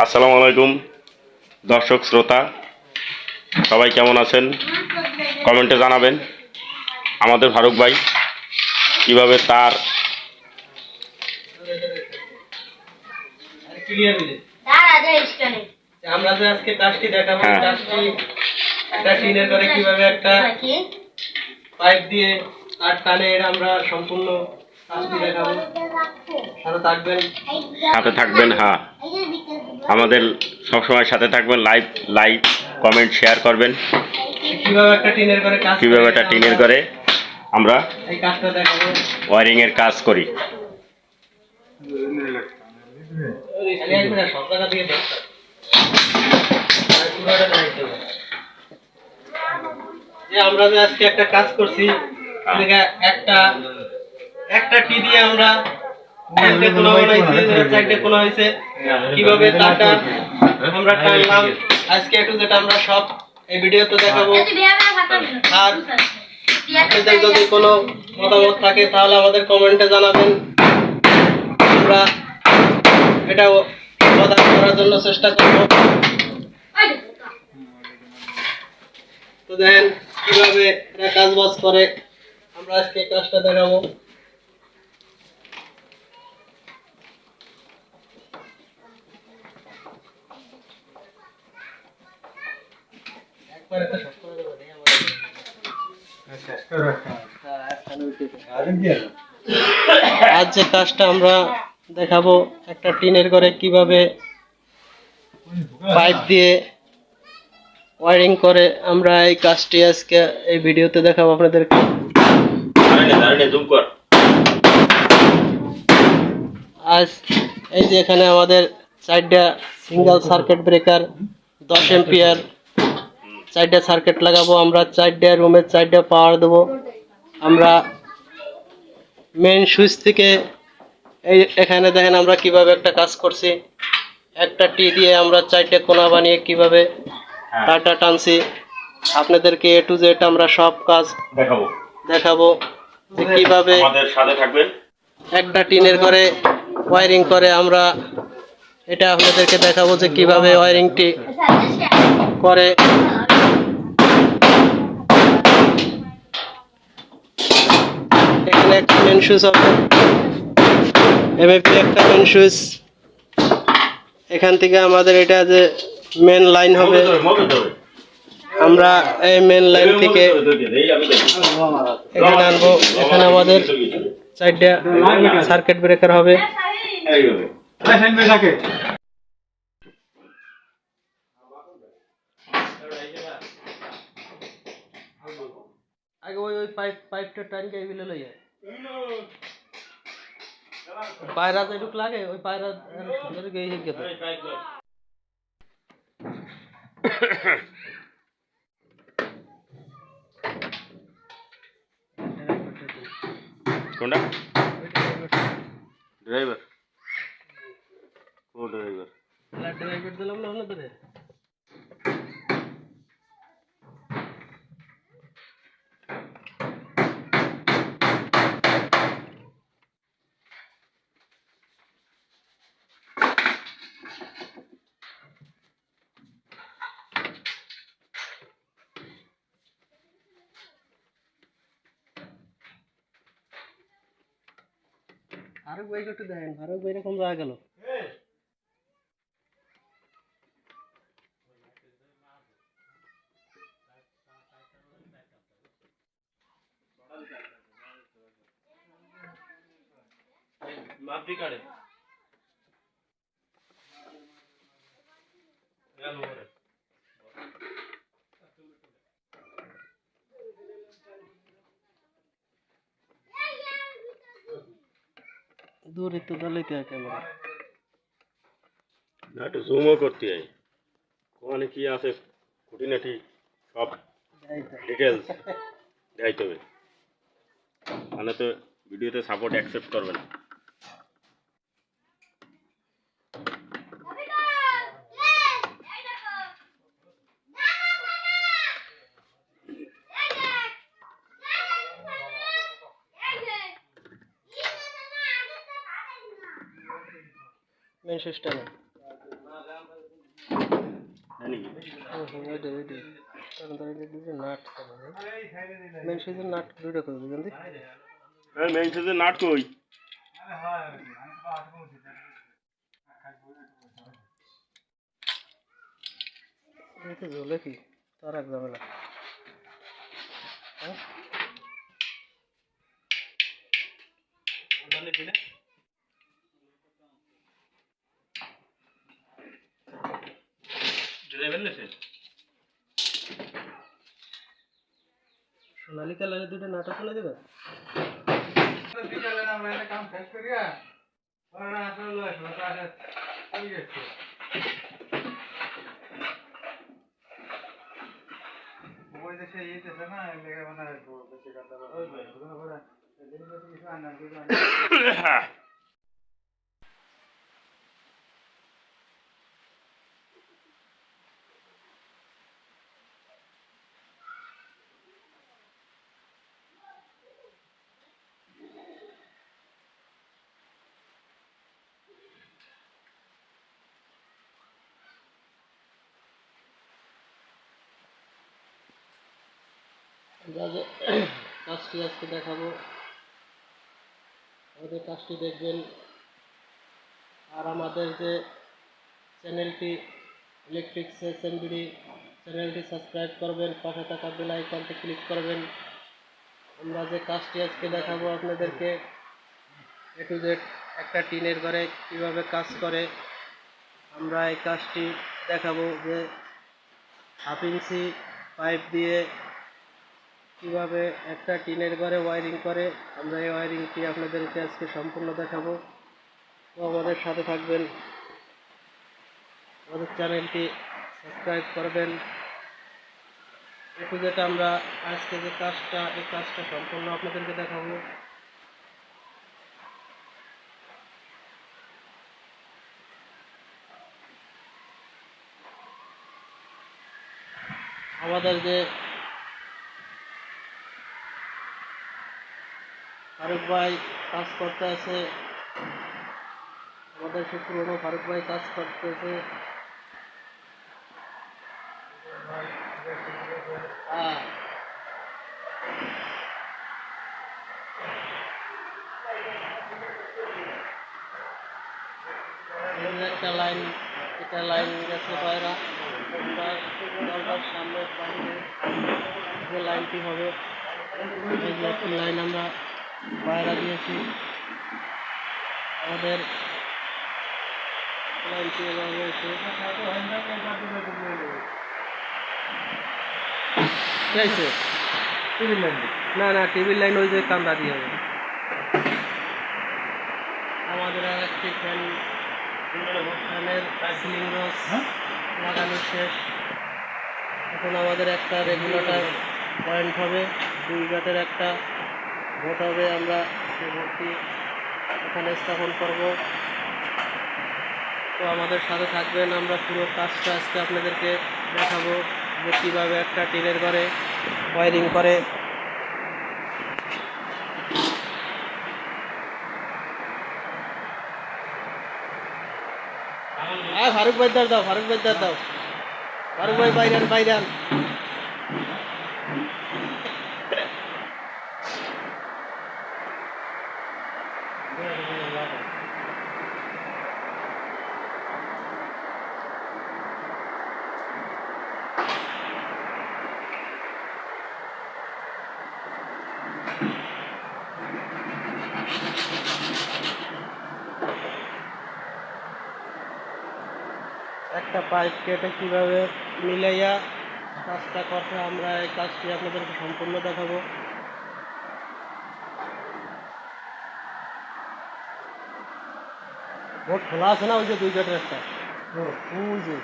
আসসালামু আলাইকুম দর্শক শ্রোতা, সবাই কেমন আছেন? কমেন্টে জানাবেন। আমাদের ফারুক ভাই কিভাবে তার আমরা যে আজকে কাজটি দেখাবো, কাজটি একটা টিনের করে কিভাবে একটা পাইপ দিয়ে আর টানে, আমরা সম্পূর্ণ কাজটি দেখাবো। সাথে থাকবেন। হ্যাঁ, আমাদের সবসময় সাথে থাকবেন। লাইক কমেন্ট শেয়ার করবেন। কিভাবে একটা টিনের করে আমরা এই কাজটা দেখাবো, ওয়ারিং এর কাজ করি। আমরা যে আজকে একটা কাজ করছি, একটা টি দিয়ে আমরা কিভাবে তারটা আমরা টানলাম, আজকে একটু যেটা আমরা সব এই ভিডিওতে দেখাবো। আর আপনাদের যদি কোনো মতামত থাকে তাহলে আমাদের কমেন্টে জানাবেন, আমরা এটা সমাধান করার জন্য চেষ্টা করব। তো দেখেন কিভাবে এরা কাজবাজ করে, আমরা আজকে কাজটা দেখাবো। আজ যে কাজটা আমরা দেখাবো, একটা টিনের ঘরে কিভাবে পাইপ দিয়ে ওয়ারিং করে, আমরা এই কাজটি আজকে এই ভিডিওতে দেখাবো আপনাদেরকে। আজ এই যে এখানে আমাদের 4টা সিঙ্গেল সার্কিট ব্রেকার 10 এম্পিয়ার 4টা সার্কিট লাগাবো। আমরা 4টা রুমে 4টা পাওয়ার দেবো। আমরা মেইন সুইচ থেকে এই এখানে দেখেন আমরা কিভাবে একটা কাজ করছি। একটা টি দিয়ে আমরা 4টে কোণা বানিয়ে কিভাবে তারটা টানছি, আপনাদেরকে A to Z আমরা সব কাজ দেখাবো যে কিভাবে আমাদের সাথে থাকবেন। একটা টিনের করে ওয়ারিং করে, আমরা এটা আপনাদেরকে দেখাবো যে কিভাবে ওয়ারিংটি করে। এখানে একটা মেন সুইচ হবে, এমএপি একটা মেন সুইচ। এখান থেকে আমাদের এটা যে মেন লাইন হবে, আমরা এই মেন লাইন থেকে এখানে আনবো। এখানে আমাদের 4টা সার্কিট ব্রেকার হবে। আগে ওই পাইপটা টানকে বিলে লই যায়, পায়রা যেটুক লাগে ওই পায়রা গিয়ে গেছে। কোনটা ড্রাইভার? ও ড্রাইভার ড্রাইভার দিলাম না আপনাদের। ফারুক ভাই একটু দেখেন, ফারুক ভাই এরকম জায়গা গেল। মাপি কাটে দূরে তো দালাইতে হয় ক্যামেরা। না, একটু জুমও করতে হয়। ওখানে কি আছে খুঁটিনাটি সব ডিটেলস দেখাইতে হবে, মানে তো ভিডিওতে সাপোর্ট অ্যাকসেপ্ট করবে না। মেন সুইচটা না। তাই নাকি? ওইটাই কারণ তার দুটো নাট মেন সুইচের নাট দুটো করে বুঝলেন মেইন সুইচের নাট কই? তো ঝোলে কি তার এক ঝামেলা হ্যাঁ সোনালি কালারের দুটো নাটক খুলে দেবে আমরা যে কাজটি আজকে দেখাবো আমাদের কাজটি দেখবেন আর আমাদের যে চ্যানেলটি ইলেকট্রিক এসএমবিডি চ্যানেলটি সাবস্ক্রাইব করবেন পাশে থাকা বেল আইকনটি ক্লিক করবেন আমরা যে কাজটি আজকে দেখাবো আপনাদেরকে এ টু জেড একটা টিনের ঘরে কীভাবে কাজ করে আমরা এই কাজটি দেখাবো যে 1/2 ইঞ্চি পাইপ দিয়ে কীভাবে একটা টিনের ঘরে ওয়ারিং করে আমরা এই ওয়ারিংটি আপনাদেরকে আজকে সম্পূর্ণ দেখাবো তো আমাদের সাথে থাকবেন আমাদের চ্যানেলটি সাবস্ক্রাইব করবেন একটু যেটা আমরা আজকে যে কাজটা এই কাজটা সম্পূর্ণ আপনাদেরকে দেখাবো আমাদের যে ফারুক ভাই কাজ করতে আছে আমাদের সে পুরনো ফারুক ভাই কাজ করতেছে হ্যাঁ একটা লাইন এটা লাইন গেছে বাইরা দরজার সামনে বাইরে যে লাইনটি হবে এই যে একটি লাইন আমরা বাইরা দিয়েছি আমাদের লাইনটি এবার রয়েছে টিভির লাইন না না টিভির লাইন ওই যে কামরা দিয়ে হবে আমাদের আর একটি ফ্যানের সিলিং রস লাগানো শেষ এখন আমাদের একটা রেগুলেটর পয়েন্ট হবে 2 ওয়াটের একটা ভোট হবে আমরা সেই ভোটটি এখানে স্থাপন করব তো আমাদের সাথে থাকবেন আমরা পুরো কাজটা আজকে আপনাদেরকে দেখাবো যে কীভাবে একটা টিনের ঘরে ওয়ারিং করে ফারুক ভাই দাও ফারুক ভাই দাও ফারুক ভাই বাইরান একটা পাইপ কেটে কীভাবে মিলাইয়া কাজটা করতে আমরা এই কাজটি আপনাদেরকে সম্পূর্ণ দেখাবো ভোট খোলা আছে না ওই যে 2 ওয়াটের একটা ওই যে